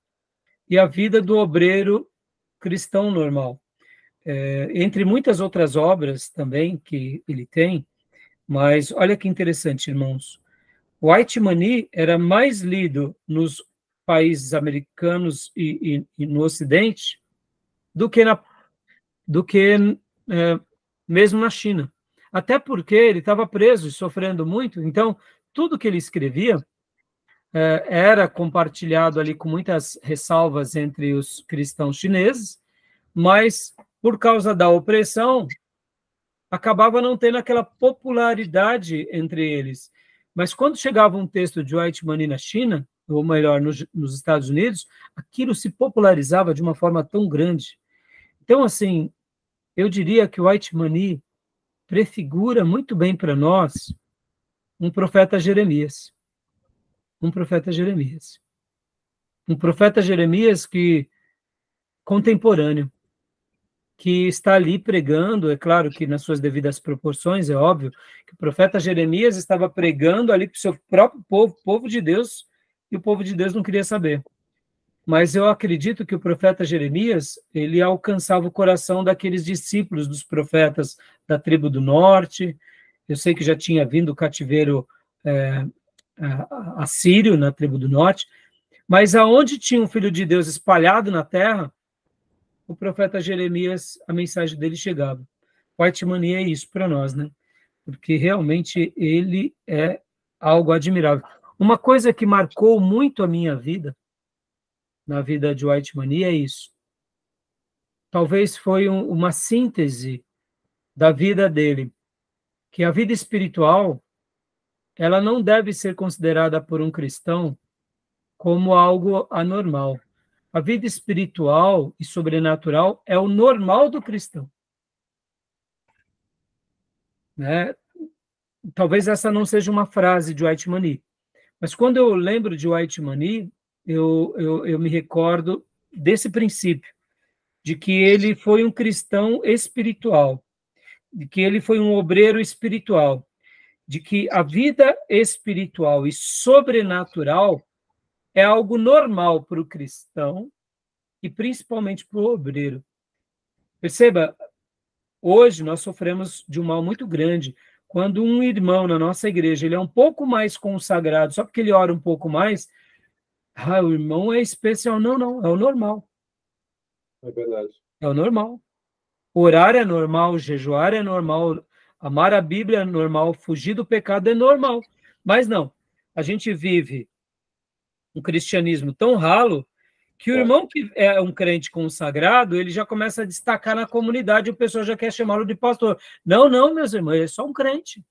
e a vida do obreiro cristão normal. Entre muitas outras obras também que ele tem, mas olha que interessante, irmãos. White Money era mais lido nos países americanos e no Ocidente do que mesmo na China. Até porque ele estava preso e sofrendo muito, então tudo que ele escrevia era compartilhado ali com muitas ressalvas entre os cristãos chineses, mas por causa da opressão, acabava não tendo aquela popularidade entre eles. Mas quando chegava um texto de White Money na China, ou melhor, nos Estados Unidos, aquilo se popularizava de uma forma tão grande. Então, assim, eu diria que o White Money prefigura muito bem para nós um profeta Jeremias. Um profeta Jeremias. Um profeta Jeremias contemporâneo, que está ali pregando, é claro que nas suas devidas proporções, é óbvio, que o profeta Jeremias estava pregando ali para o seu próprio povo de Deus, e o povo de Deus não queria saber. Mas eu acredito que o profeta Jeremias, ele alcançava o coração daqueles discípulos dos profetas da tribo do norte, Eu sei que já tinha vindo o cativeiro assírio na tribo do norte, mas aonde tinha um filho de Deus espalhado na terra, o profeta Jeremias, a mensagem dele chegava. White Mania é isso para nós, né? Porque realmente ele é algo admirável. Uma coisa que marcou muito a minha vida, na vida de White Mania, é isso. Talvez foi uma síntese da vida dele, que a vida espiritual, ela não deve ser considerada por um cristão como algo anormal. A vida espiritual e sobrenatural é o normal do cristão, né? Talvez essa não seja uma frase de White Mania, mas quando eu lembro de White Mania, eu me recordo desse princípio, de que ele foi um cristão espiritual, de que ele foi um obreiro espiritual, de que a vida espiritual e sobrenatural é algo normal para o cristão e principalmente para o obreiro. Perceba, hoje nós sofremos de um mal muito grande. Quando um irmão na nossa igreja ele é um pouco mais consagrado, só porque ele ora um pouco mais, o irmão é especial. Não, não, é o normal. É verdade. É o normal. Orar é normal, jejuar é normal, amar a Bíblia é normal, fugir do pecado é normal. Mas não, a gente vive um cristianismo tão ralo que o irmão que é um crente consagrado, ele já começa a destacar na comunidade e o pessoal já quer chamá-lo de pastor. Não, não, meus irmãos, ele é só um crente.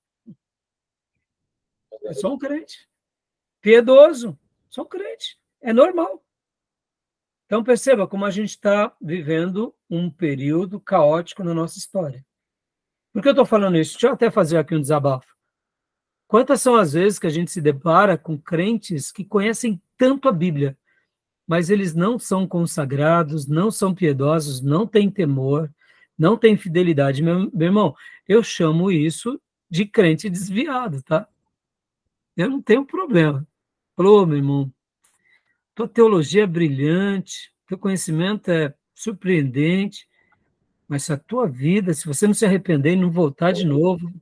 É só um crente. Piedoso, só um crente. É normal. Então, perceba como a gente está vivendo um período caótico na nossa história. Por que eu estou falando isso? Deixa eu até fazer aqui um desabafo. Quantas são as vezes que a gente se depara com crentes que conhecem tanto a Bíblia, mas eles não são consagrados, não são piedosos, não têm temor, não têm fidelidade. Meu irmão, eu chamo isso de crente desviado, tá? Eu não tenho problema. Falou, meu irmão, tua teologia é brilhante, teu conhecimento é surpreendente, mas se a tua vida, se você não se arrepender e não voltar de novo,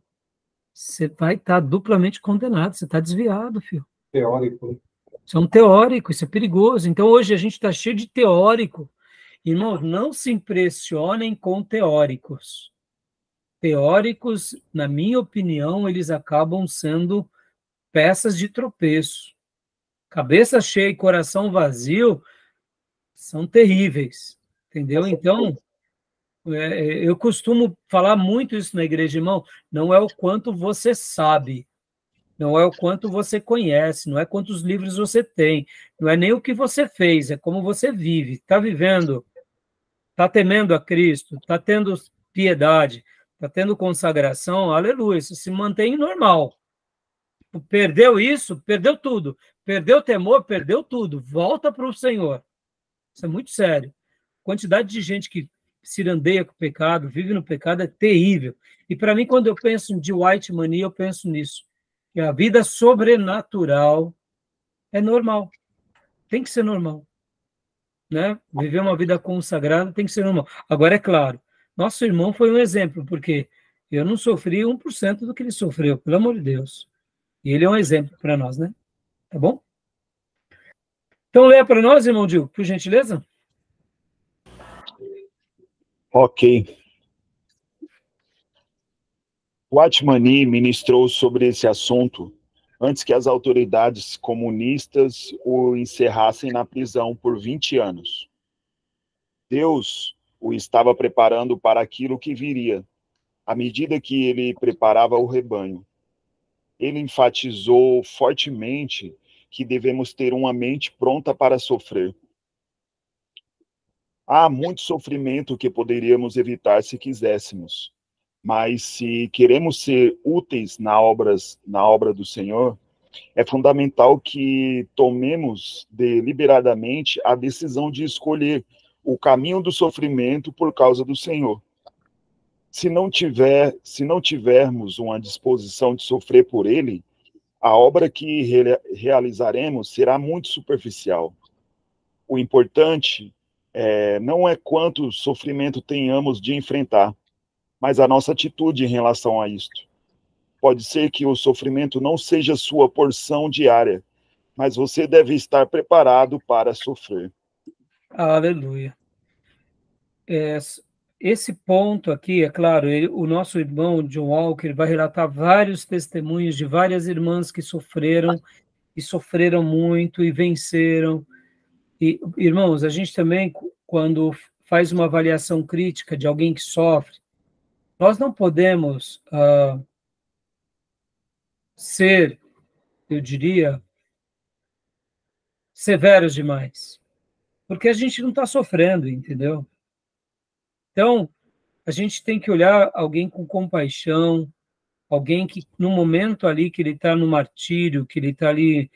você vai estar duplamente condenado, você está desviado, filho. Teórico. Isso é um teórico, isso é perigoso. Então, hoje a gente está cheio de teórico. Irmãos, não se impressionem com teóricos. Teóricos, na minha opinião, eles acabam sendo peças de tropeço. Cabeça cheia e coração vazio são terríveis, entendeu? Então, eu costumo falar muito isso na igreja, irmão, não é o quanto você sabe, não é o quanto você conhece, não é quantos livros você tem, não é nem o que você fez, é como você vive. Está vivendo, está temendo a Cristo, está tendo piedade, está tendo consagração, aleluia, isso se mantém normal. Perdeu isso, perdeu tudo. Perdeu o temor, perdeu tudo. Volta para o Senhor. Isso é muito sério. A quantidade de gente que cirandeia com o pecado, vive no pecado, é terrível. E para mim, quando eu penso de White Mania, eu penso nisso. Que a vida sobrenatural é normal. Tem que ser normal. Né? Viver uma vida consagrada tem que ser normal. Agora, é claro, nosso irmão foi um exemplo, porque eu não sofri 1% do que ele sofreu, pelo amor de Deus. E ele é um exemplo para nós, né? Tá bom? Então, leia para nós, irmão Dil, por gentileza. Ok. White Mania ministrou sobre esse assunto antes que as autoridades comunistas o encerrassem na prisão por 20 anos. Deus o estava preparando para aquilo que viria, à medida que ele preparava o rebanho. Ele enfatizou fortemente que devemos ter uma mente pronta para sofrer. Há muito sofrimento que poderíamos evitar se quiséssemos, mas se queremos ser úteis na obra do Senhor, é fundamental que tomemos deliberadamente a decisão de escolher o caminho do sofrimento por causa do Senhor. Se não tivermos uma disposição de sofrer por Ele, a obra que realizaremos será muito superficial. O importante não é quanto sofrimento tenhamos de enfrentar, mas a nossa atitude em relação a isto. Pode ser que o sofrimento não seja sua porção diária, mas você deve estar preparado para sofrer. Aleluia. Esse ponto aqui, é claro, o nosso irmão John Walker vai relatar vários testemunhos de várias irmãs que sofreram, e sofreram muito, e venceram. E, irmãos, a gente também, quando faz uma avaliação crítica de alguém que sofre, nós não podemos ser, eu diria, severos demais, porque a gente não está sofrendo, entendeu? Então, a gente tem que olhar alguém com compaixão, alguém que, no momento ali que ele está no martírio, que ele está ali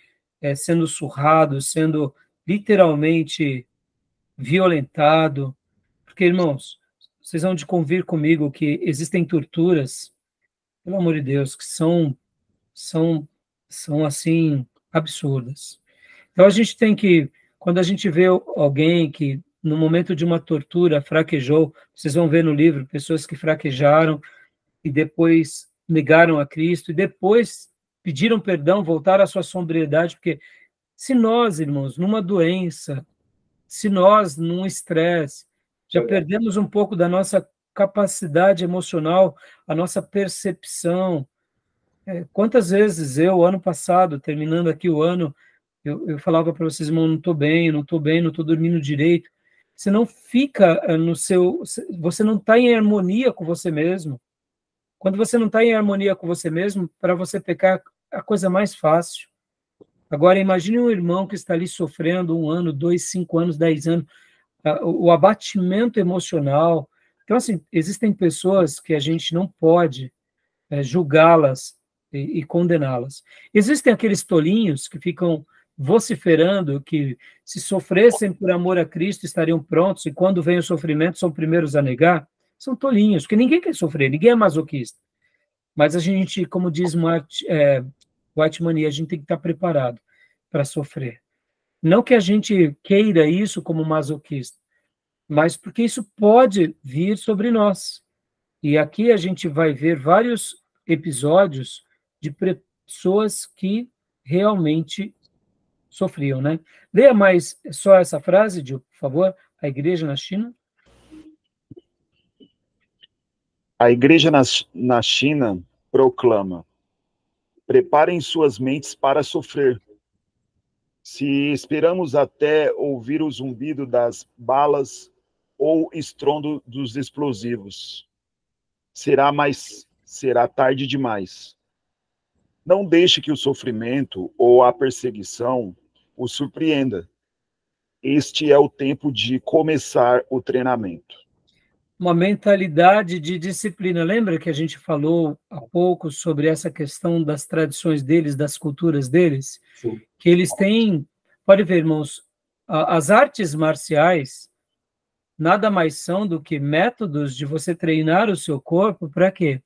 sendo surrado, sendo literalmente violentado, porque, irmãos, vocês vão de convir comigo que existem torturas, pelo amor de Deus, que são assim, absurdas. Então, a gente tem que, quando a gente vê alguém que, no momento de uma tortura, fraquejou, vocês vão ver no livro, pessoas que fraquejaram e depois negaram a Cristo, e depois pediram perdão, voltaram à sua sobriedade, porque se nós, irmãos, numa doença, se nós, num estresse, já perdemos um pouco da nossa capacidade emocional, a nossa percepção. Quantas vezes eu, ano passado, terminando aqui o ano, eu falava para vocês, irmão, não estou bem, não estou dormindo direito. Você não fica você não está em harmonia com você mesmo. Quando você não está em harmonia com você mesmo, para você pecar, é a coisa mais fácil. Agora, imagine um irmão que está ali sofrendo 1 ano, 2, 5 anos, 10 anos, o abatimento emocional. Então, assim, existem pessoas que a gente não pode julgá-las e condená-las. Existem aqueles tolinhos que ficam vociferando que, se sofressem por amor a Cristo, estariam prontos, e quando vem o sofrimento, são primeiros a negar. São tolinhos, porque ninguém quer sofrer, ninguém é masoquista. Mas a gente, como diz White Mania, a gente tem que estar preparado para sofrer. Não que a gente queira isso como masoquista, mas porque isso pode vir sobre nós. E aqui a gente vai ver vários episódios de pessoas que realmente sofriam, né? Leia mais só essa frase, Gil, por favor, a igreja na China. A igreja na China proclama: preparem suas mentes para sofrer. Se esperamos até ouvir o zumbido das balas ou estrondo dos explosivos, será tarde demais. Não deixe que o sofrimento ou a perseguição o surpreenda. Este é o tempo de começar o treinamento. Uma mentalidade de disciplina. Lembra que a gente falou há pouco sobre essa questão das tradições deles, das culturas deles? Sim. Que eles têm, pode ver, irmãos, as artes marciais nada mais são do que métodos de você treinar o seu corpo para quê?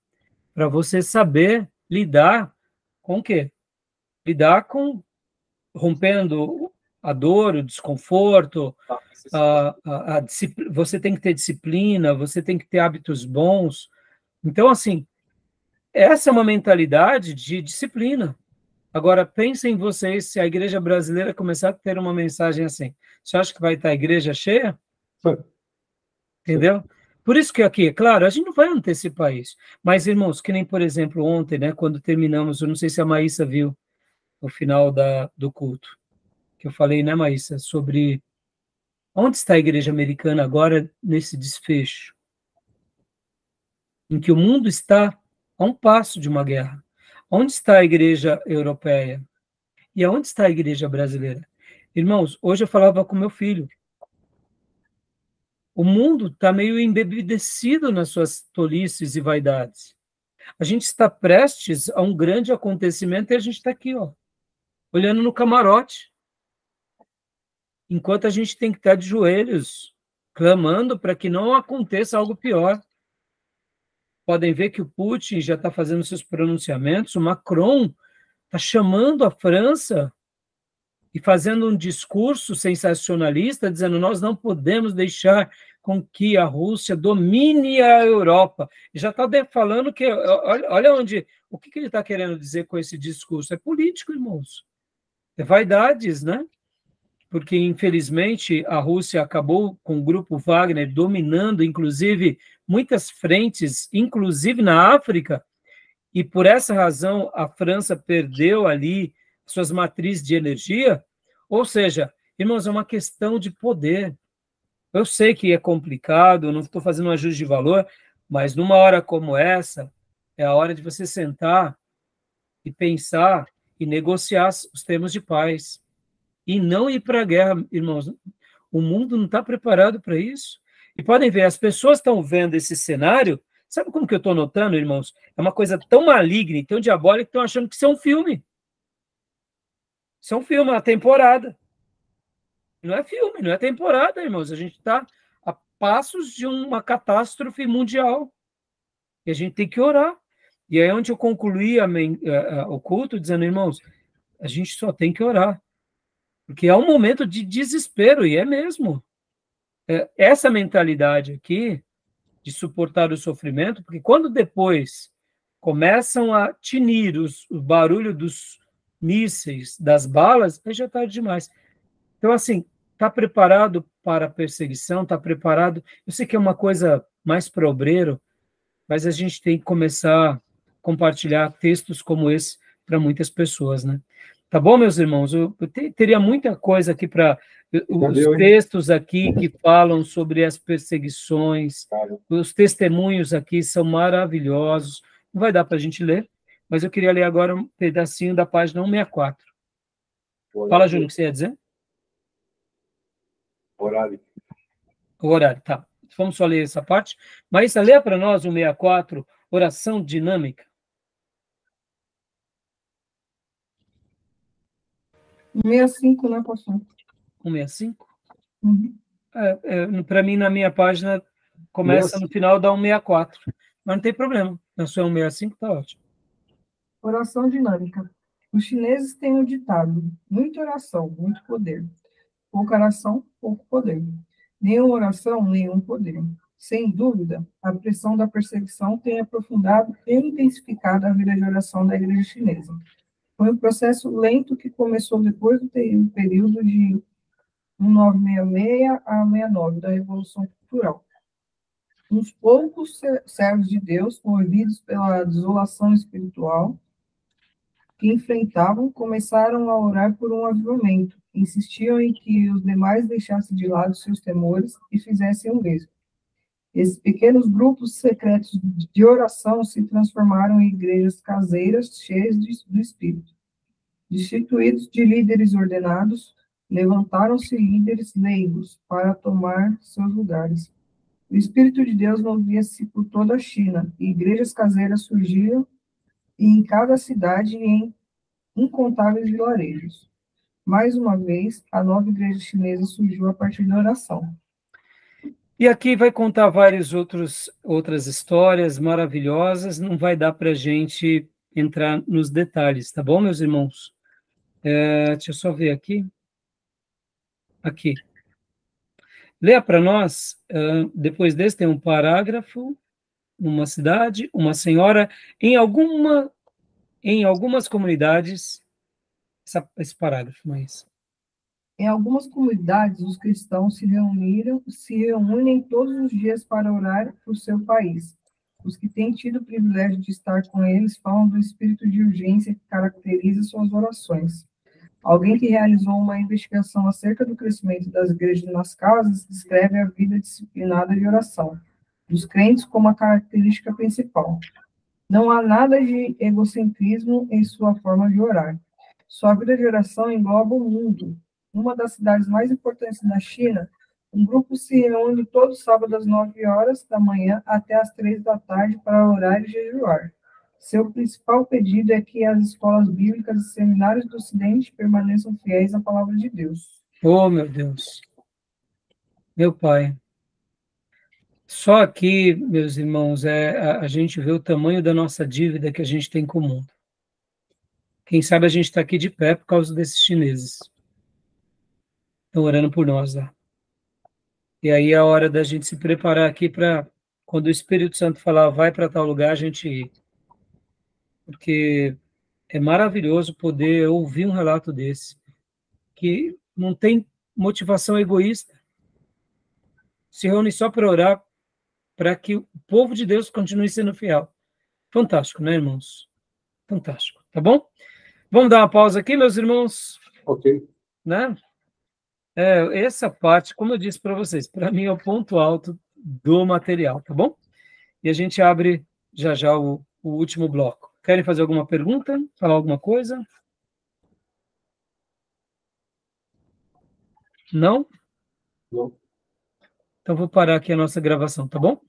Para você saber lidar com o quê? Lidar com rompendo a dor, o desconforto, você tem que ter disciplina, você tem que ter hábitos bons. Então, assim, essa é uma mentalidade de disciplina. Agora, pensem vocês, se a igreja brasileira começar a ter uma mensagem assim, você acha que vai estar a igreja cheia? Entendeu? Por isso que aqui, claro, a gente não vai antecipar isso. Mas, irmãos, que nem, por exemplo, ontem, né, quando terminamos, eu não sei se a Maísa viu no final do culto, que eu falei, né, Maísa, sobre onde está a igreja americana agora nesse desfecho, em que o mundo está a um passo de uma guerra. Onde está a igreja europeia? E aonde está a igreja brasileira? Irmãos, hoje eu falava com meu filho, o mundo está meio embebedecido nas suas tolices e vaidades. A gente está prestes a um grande acontecimento e a gente está aqui, ó, olhando no camarote. Enquanto a gente tem que estar de joelhos, clamando para que não aconteça algo pior. Podem ver que o Putin já está fazendo seus pronunciamentos, o Macron está chamando a França e fazendo um discurso sensacionalista, dizendo nós não podemos deixar com que a Rússia domine a Europa. Já está falando que, olha onde, o que ele está querendo dizer com esse discurso? É político, irmãos. É vaidades, né? Porque, infelizmente, a Rússia acabou com o grupo Wagner dominando, inclusive, muitas frentes, inclusive na África, e por essa razão a França perdeu ali suas matrizes de energia. Ou seja, irmãos, é uma questão de poder. Eu sei que é complicado, não estou fazendo um ajuste de valor, mas numa hora como essa, é a hora de você sentar e pensar e negociar os termos de paz. E não ir para a guerra, irmãos. O mundo não está preparado para isso. E podem ver, as pessoas estão vendo esse cenário. Sabe como que eu estou notando, irmãos? É uma coisa tão maligna e tão diabólica que estão achando que isso é um filme. Isso é um filme, uma temporada. Não é filme, não é temporada, irmãos. A gente está a passos de uma catástrofe mundial. E a gente tem que orar. E aí é onde eu concluí o culto, dizendo, irmãos, a gente só tem que orar. Porque é um momento de desespero, e é mesmo. Essa mentalidade aqui, de suportar o sofrimento, porque quando depois começam a tinir o barulho dos mísseis, das balas, aí já é tarde demais. Então, assim, está preparado para a perseguição, está preparado. Eu sei que é uma coisa mais para obreiro, mas a gente tem que começar a compartilhar textos como esse para muitas pessoas, né? Tá bom, meus irmãos? Eu teria muita coisa aqui para... Os textos aqui que falam sobre as perseguições, os testemunhos aqui são maravilhosos. Não vai dar para a gente ler, mas eu queria ler agora um pedacinho da página 164. Fala, Júnior, o que você ia dizer? Horário. O horário, tá. Vamos só ler essa parte. Maísa, lê para nós o 164, oração dinâmica. 165, né, pastor? 165? Uhum. Para mim, na minha página, começa no final da 164. Mas não tem problema. Na sua 165 está ótimo. Oração dinâmica. Os chineses têm um ditado: muita oração, muito poder. Pouca oração, pouco poder. Nenhuma oração, nenhum poder. Sem dúvida, a pressão da perseguição tem aprofundado e intensificado a vida de oração da igreja chinesa. Foi um processo lento que começou depois do período de 1966 a 69 da Revolução Cultural. Uns poucos servos de Deus, movidos pela desolação espiritual que enfrentavam, começaram a orar por um avivamento. Insistiam em que os demais deixassem de lado seus temores e fizessem o mesmo. Esses pequenos grupos secretos de oração se transformaram em igrejas caseiras cheias do Espírito. Destituídos de líderes ordenados, levantaram-se líderes leigos para tomar seus lugares. O Espírito de Deus movia-se por toda a China, e igrejas caseiras surgiram em cada cidade e em incontáveis vilarejos. Mais uma vez, a nova igreja chinesa surgiu a partir da oração. E aqui vai contar várias outras histórias maravilhosas, não vai dar para a gente entrar nos detalhes, tá bom, meus irmãos? Deixa eu só ver aqui. Aqui. Leia para nós, depois desse tem um parágrafo, uma cidade, uma senhora, em algumas comunidades, esse parágrafo, mas... Em algumas comunidades, os cristãos se reúnem todos os dias para orar por seu país. Os que têm tido o privilégio de estar com eles falam do espírito de urgência que caracteriza suas orações. Alguém que realizou uma investigação acerca do crescimento das igrejas nas casas descreve a vida disciplinada de oração dos crentes como a característica principal. Não há nada de egocentrismo em sua forma de orar. Sua vida de oração engloba o mundo. Uma das cidades mais importantes da China, um grupo se reúne todo sábado às 9 horas da manhã até às 3 da tarde para orar e jejuar. Seu principal pedido é que as escolas bíblicas e seminários do Ocidente permaneçam fiéis à palavra de Deus. Oh, meu Deus. Meu Pai. Só aqui, meus irmãos, a gente vê o tamanho da nossa dívida que a gente tem com o mundo. Quem sabe a gente está aqui de pé por causa desses chineses. Estão orando por nós lá. E aí é a hora da gente se preparar aqui para, quando o Espírito Santo falar, vai para tal lugar, a gente ir. Porque é maravilhoso poder ouvir um relato desse, que não tem motivação egoísta, se reúne só para orar, para que o povo de Deus continue sendo fiel. Fantástico, né, irmãos? Fantástico, tá bom? Vamos dar uma pausa aqui, meus irmãos? Ok. Né? Essa parte, como eu disse para vocês, para mim é o ponto alto do material, tá bom? E a gente abre já já o último bloco. Querem fazer alguma pergunta? Falar alguma coisa? Não? Não. Então vou parar aqui a nossa gravação, tá bom?